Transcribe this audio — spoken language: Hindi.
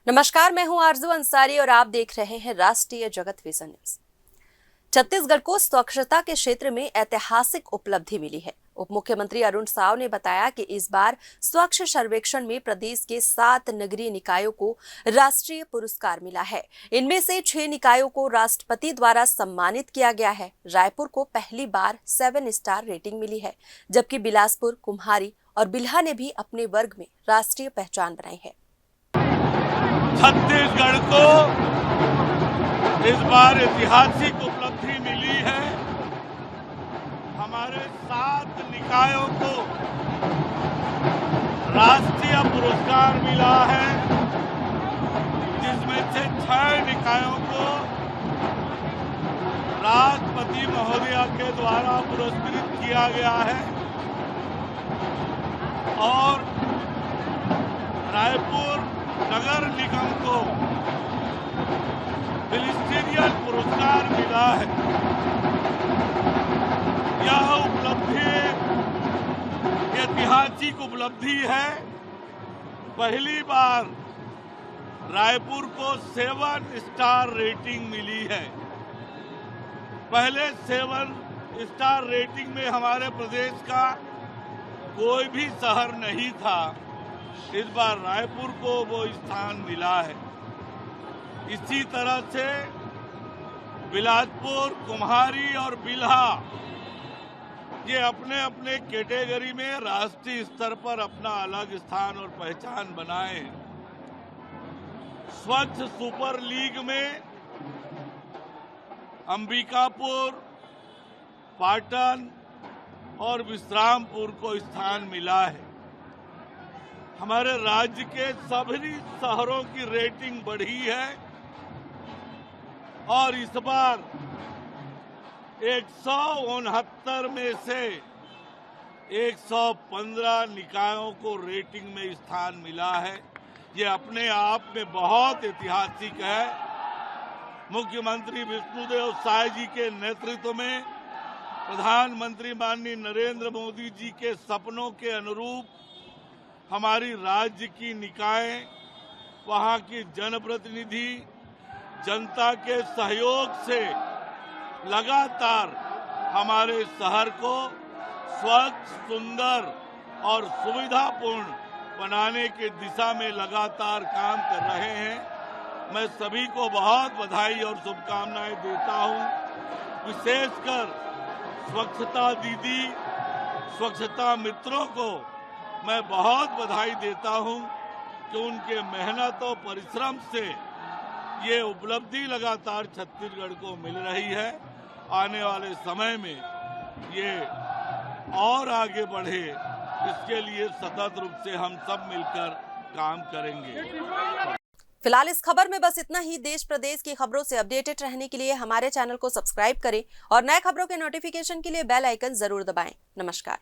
नमस्कार, मैं हूं आरजू अंसारी और आप देख रहे हैं राष्ट्रीय जगत विजन न्यूज। छत्तीसगढ़ को स्वच्छता के क्षेत्र में ऐतिहासिक उपलब्धि मिली है। उप मुख्यमंत्री अरुण साव ने बताया कि इस बार स्वच्छ सर्वेक्षण में प्रदेश के 7 नगरीय निकायों को राष्ट्रीय पुरस्कार मिला है। इनमें से 6 निकायों को राष्ट्रपति द्वारा सम्मानित किया गया है। रायपुर को पहली बार 7 स्टार रेटिंग मिली है, जबकि बिलासपुर, कुम्हारी और बिल्हा ने भी अपने वर्ग में राष्ट्रीय पहचान बनाई है। छत्तीसगढ़ को इस बार ऐतिहासिक उपलब्धि मिली है। हमारे 7 निकायों को राष्ट्रीय पुरस्कार मिला है, जिसमें से 6 निकायों को राष्ट्रपति महोदया के द्वारा पुरस्कृत किया गया है और रायपुर नगर निगम को मिनिस्ट्रियल पुरस्कार मिला है। यह उपलब्धि ऐतिहासिक उपलब्धि है। पहली बार रायपुर को 7 स्टार रेटिंग मिली है। पहले 7 स्टार रेटिंग में हमारे प्रदेश का कोई भी शहर नहीं था। इस बार रायपुर को वो स्थान मिला है। इसी तरह से बिलासपुर, कुम्हारी और बिल्हा ये अपने अपने कैटेगरी में राष्ट्रीय स्तर पर अपना अलग स्थान और पहचान बनाए हैं। स्वच्छ सुपर लीग में अंबिकापुर, पाटन और विश्रामपुर को स्थान मिला है। हमारे राज्य के सभी शहरों की रेटिंग बढ़ी है और इस बार 169 में से 115 निकायों को रेटिंग में स्थान मिला है। ये अपने आप में बहुत ऐतिहासिक है। मुख्यमंत्री विष्णुदेव साय जी के नेतृत्व में प्रधानमंत्री माननीय नरेंद्र मोदी जी के सपनों के अनुरूप हमारी राज्य की निकाय, वहां की जनप्रतिनिधि, जनता के सहयोग से लगातार हमारे शहर को स्वच्छ, सुंदर और सुविधापूर्ण बनाने की दिशा में लगातार काम कर रहे हैं। मैं सभी को बहुत बधाई और शुभकामनाएं देता हूं। विशेषकर स्वच्छता दीदी, स्वच्छता मित्रों को मैं बहुत बधाई देता हूं कि उनके मेहनत और परिश्रम से ये उपलब्धि लगातार छत्तीसगढ़ को मिल रही है। आने वाले समय में ये और आगे बढ़े, इसके लिए सतत रूप से हम सब मिलकर काम करेंगे। फिलहाल इस खबर में बस इतना ही। देश प्रदेश की खबरों से अपडेटेड रहने के लिए हमारे चैनल को सब्सक्राइब करें और नए खबरों के नोटिफिकेशन के लिए बेल आइकन जरूर दबाएं। नमस्कार।